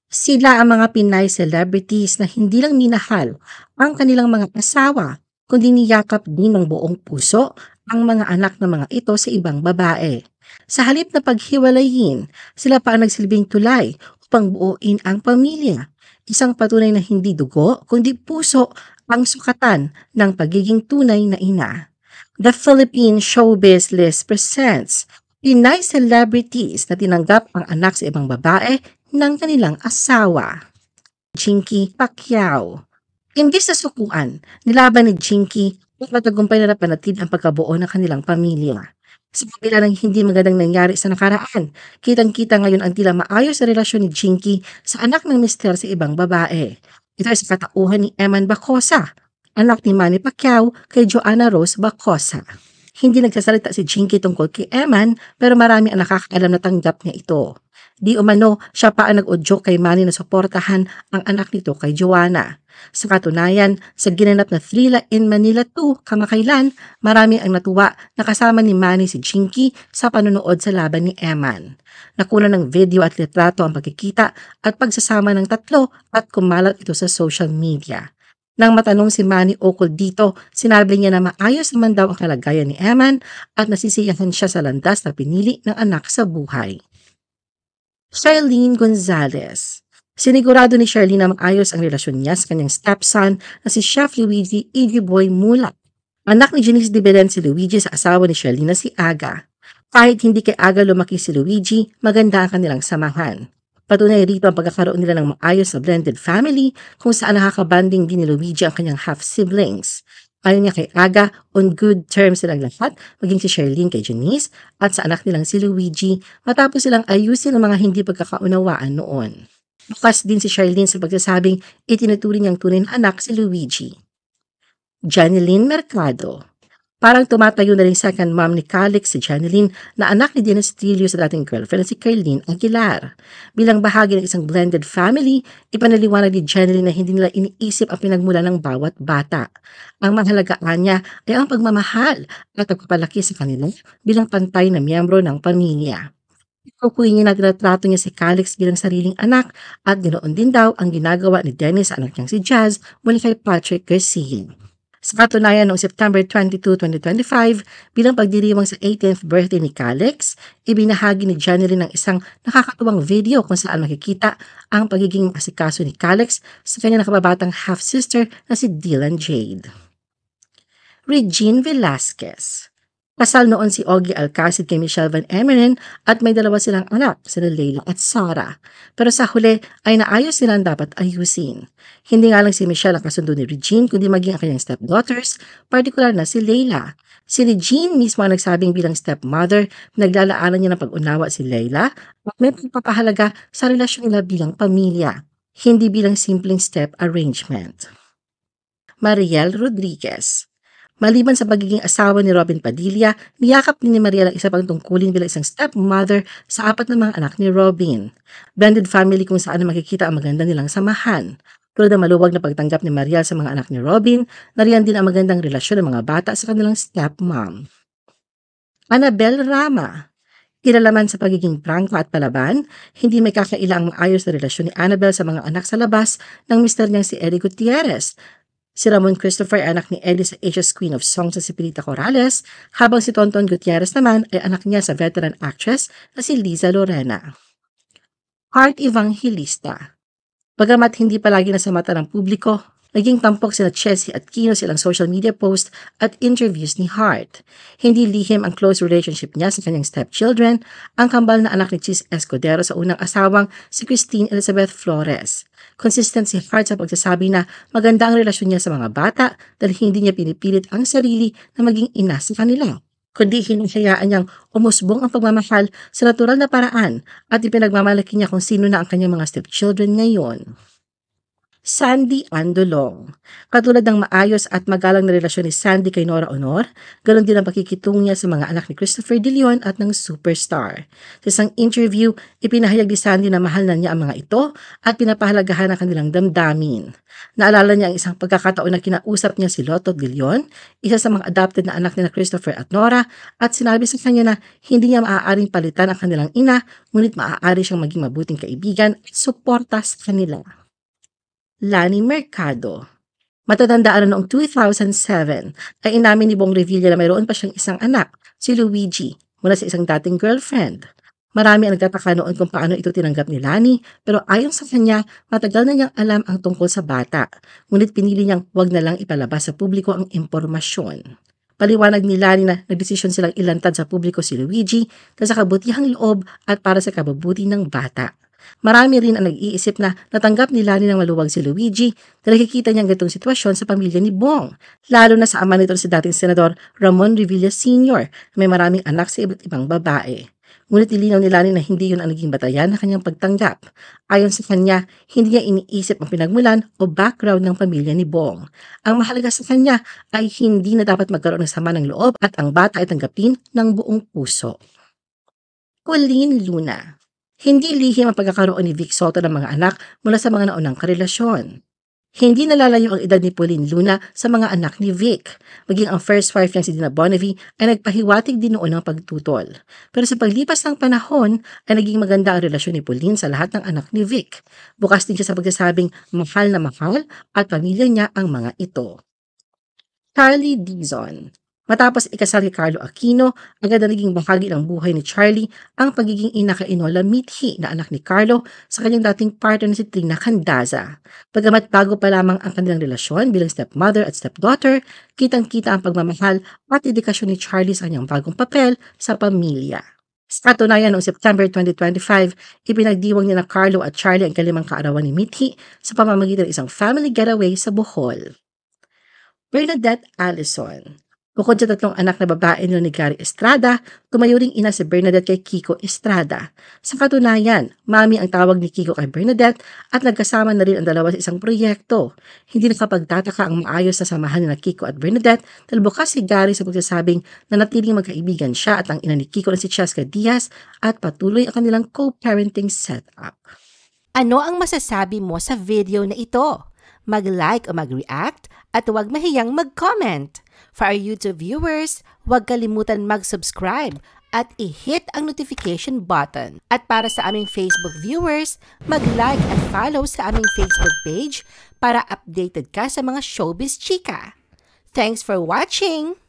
Sila ang mga Pinay celebrities na hindi lang minahal ang kanilang mga asawa, kundi niyakap din ng buong puso ang mga anak ng mga ito sa ibang babae. Sa halip na paghiwalayin, sila pa ang nagsilbing tulay upang buuin ang pamilya. Isang patunay na hindi dugo, kundi puso ang sukatan ng pagiging tunay na ina. The Philippine Showbiz List presents Pinay celebrities na tinanggap ang anak sa ibang babae ng kanilang asawa. Jinky Pacquiao. Imbis na sukuan, nilaban ni Jinky at matagumpay na napanatili ang pagkabuo ng kanilang pamilya. Sa kabila ng hindi magandang nangyari sa nakaraan, kitang-kita ngayon ang tila maayos na relasyon ni Jinky sa anak ng mister sa ibang babae. Ito ay sa katauhan ni Eman Bacosa, anak ni Manny Pacquiao kay Joanna Rose Bacosa. Hindi nagsasalita si Jinky tungkol kay Eman pero marami ang nakakaalam na tanggap niya ito. Di umano, siya pa ang nag-udyok kay Manny na suportahan ang anak nito kay Joanna. Sa katunayan, sa ginanap na Thrilla in Manila 2 kamakailan, marami ang natuwa na kasama ni Manny si Jinky sa panonood sa laban ni Eman. Nakuha ng video at litrato ang pagkikita at pagsasama ng tatlo at kumalat ito sa social media. Nang matanong si Manny ukol dito, sinabi niya na maayos naman daw ang kalagayan ni Eman at nasisiyahan siya sa landas na pinili ng anak sa buhay. Charlene Gonzalez. Sinigurado ni Charlene na maayos ang relasyon niya sa kanyang stepson na si Chef Luigi Boy Mula. Anak ni Janice de Belen si Luigi sa asawa ni Charlene na si Aga. Kahit hindi kay Aga lumaki si Luigi, maganda ang kanilang samahan. Patunay rito ang pagkakaroon nila ng maayos na blended family kung saan nakakabanding din ni Luigi ang kanyang half-siblings. Ayon niya kay Aga, on good terms silang lahat, maging si Charlene kay Janice at sa anak nilang si Luigi matapos silang ayusin ang mga hindi pagkakaunawaan noon. Bukas din si Charlene sa pagsasabing itinuturing niyang tunay na anak si Luigi. Janeline Mercado. Parang tumatayo na rin second mom ni Calix si Janeline na anak ni Dennis Trillo sa dating girlfriend na si Carlene Aguilar. Bilang bahagi ng isang blended family, ipanaliwanag ni Janeline na hindi nila iniisip ang pinagmula ng bawat bata. Ang mahalagaan niya ay ang pagmamahal at pagpapalaki sa kanila bilang pantay na miyembro ng pamilya. Ikukuhin niya na tinatrato niya si Calix bilang sariling anak at ganoon din daw ang ginagawa ni Dennis sa anak niyang si Jazz mula kay Patrick Garcia. Sa katunayan noong September 22, 2025, bilang pagdiriwang sa 18th birthday ni Calix, ibinahagi ni Janeline ng isang nakakatuwang video kung saan makikita ang pagiging asikaso ni Calix sa kanyang nakababatang half-sister na si Dylan Jade. Regine Velasquez. Kasal noon si Ogie Alcacid kay Michelle Van Emeren at may dalawa silang anak, sina Leila at Sarah. Pero sa huli ay naayos silang dapat ayusin. Hindi nga lang si Michelle ang kasundo ni Regine kundi maging ang kanyang stepdaughters, partikular na si Leila. Si Regine mismo ang nagsabing bilang stepmother, naglalaanan niya ng pag-unawa si Leila at may pagpapahalaga sa relasyon nila bilang pamilya, hindi bilang simpleng step arrangement. Mariel Rodriguez. Maliban sa pagiging asawa ni Robin Padilla, niyakap din ni Mariel ang isa pang tungkulin bilang isang stepmother sa apat na mga anak ni Robin. Blended family kung saan makikita ang maganda nilang samahan. Tulad ng maluwag na pagtanggap ni Mariel sa mga anak ni Robin, nariyan din ang magandang relasyon ng mga bata sa kanilang stepmom. Annabel Rama. Kilalaman sa pagiging prangka at palaban, hindi may kakaila ang maayos na relasyon ni Annabel sa mga anak sa labas ng mister niyang si Eddie Gutierrez. Si Ramon Christopher ay anak ni Eddie sa Asia's Queen of Songs na si Pilita Corrales, habang si Tonton Gutierrez naman ay anak niya sa veteran actress na si Liza Lorena. Heart Evangelista. Bagamat hindi palagi nasa mata ng publiko, naging tampok sina Chessy at Kino silang social media post at interviews ni Heart. Hindi lihim ang close relationship niya sa kanyang stepchildren, ang kambal na anak ni Chis Escudero sa unang asawang si Christine Elizabeth Flores. Consistent si Heart sa pagsasabi na maganda ang relasyon niya sa mga bata dahil hindi niya pinipilit ang sarili na maging ina sa kanila, kundi hinahayaan niyang umusbong ang pagmamahal sa natural na paraan at ipinagmamalaki niya kung sino na ang kanyang mga stepchildren ngayon. Sandy Andolong. Katulad ng maayos at magalang na relasyon ni Sandy kay Nora Honor, ganoon din ang pakikitungo niya sa mga anak ni Christopher De Leon at ng superstar. Sa isang interview, ipinahayag ni Sandy na mahal na niya ang mga ito at pinapahalagahan ang kanilang damdamin. Naalala niya ang isang pagkakataon na kinausap niya si Lotto De Leon, isa sa mga adopted na anak ni Christopher at Nora, at sinabi sa kanya na hindi niya maaaring palitan ang kanilang ina, ngunit maaari siyang maging mabuting kaibigan at suporta sa kanila. Lani Mercado. Matatandaan na noong 2007 ay inamin ni Bong Revilla na mayroon pa siyang isang anak, si Luigi, mula sa isang dating girlfriend. Marami ang nagtataka noon kung paano ito tinanggap ni Lani, pero ayon sa kanya, matagal na niyang alam ang tungkol sa bata, ngunit pinili niyang huwag na lang ipalabas sa publiko ang impormasyon. Paliwanag ni Lani na nagdesisyon silang ilantad sa publiko si Luigi dahil sa kabutihang loob at para sa kabubuti ng bata. Marami rin ang nag-iisip na natanggap ni Lani ng maluwag si Luigi dahil nakikita niyang ganitong sitwasyon sa pamilya ni Bong, lalo na sa ama nito si dating Senador Ramon Revilla Sr. na may maraming anak sa iba't ibang babae. Ngunit ilinaw ni Lani na hindi yun ang naging batayan na kanyang pagtanggap. Ayon sa kanya, hindi niya iniisip ang pinagmulan o background ng pamilya ni Bong. Ang mahalaga sa kanya ay hindi na dapat magkaroon ng sama ng loob at ang bata ay tanggapin ng buong puso. Colleen Luna. Hindi lihim ang pagkakaroon ni Vic Soto ng mga anak mula sa mga naunang karelasyon. Hindi nalalayo ang edad ni Pauline Luna sa mga anak ni Vic. Maging ang first wife niya si Dina Bonnevie ay nagpahiwatig din noon ng pagtutol. Pero sa paglipas ng panahon ay naging maganda ang relasyon ni Pauline sa lahat ng anak ni Vic. Bukas din siya sa pagsasabing mahal na mahal at pamilya niya ang mga ito. Charlie Dizon. Matapos ikasal kay Carlo Aquino, agad na naging bahagi ng buhay ni Charlie ang pagiging ina kay Enola Mithi na anak ni Carlo sa kanyang dating partner na si Trina Candaza. Bagamat bago pa lamang ang kanilang relasyon bilang stepmother at stepdaughter, kitang-kita ang pagmamahal at dedikasyon ni Charlie sa kanyang bagong papel sa pamilya. Sa katunayan, noong September 2025, ipinagdiwang niya na Carlo at Charlie ang kalimang kaarawan ni Mithi sa pamamagitan ng isang family getaway sa Bohol. Bernadette Allison. Bukod sa tatlong anak na babae ni Gary Estrada, tumayo ring ina si Bernadette kay Kiko Estrada. Sa katunayan, mami ang tawag ni Kiko kay Bernadette at nagkasama na rin ang dalawa sa isang proyekto. Hindi nakapagtataka ang maayos na samahan ni Kiko at Bernadette dahil bukas si Gary sa pagsasabing na natiling magkaibigan siya at ang ina ni Kiko na si Cheska Diaz at patuloy ang kanilang co-parenting setup. Ano ang masasabi mo sa video na ito? Mag-like o mag-react at huwag mahiyang mag-comment. For our YouTube viewers, huwag kalimutan mag-subscribe at i-hit ang notification button. At para sa aming Facebook viewers, mag-like at follow sa aming Facebook page para updated ka sa mga showbiz chika. Thanks for watching!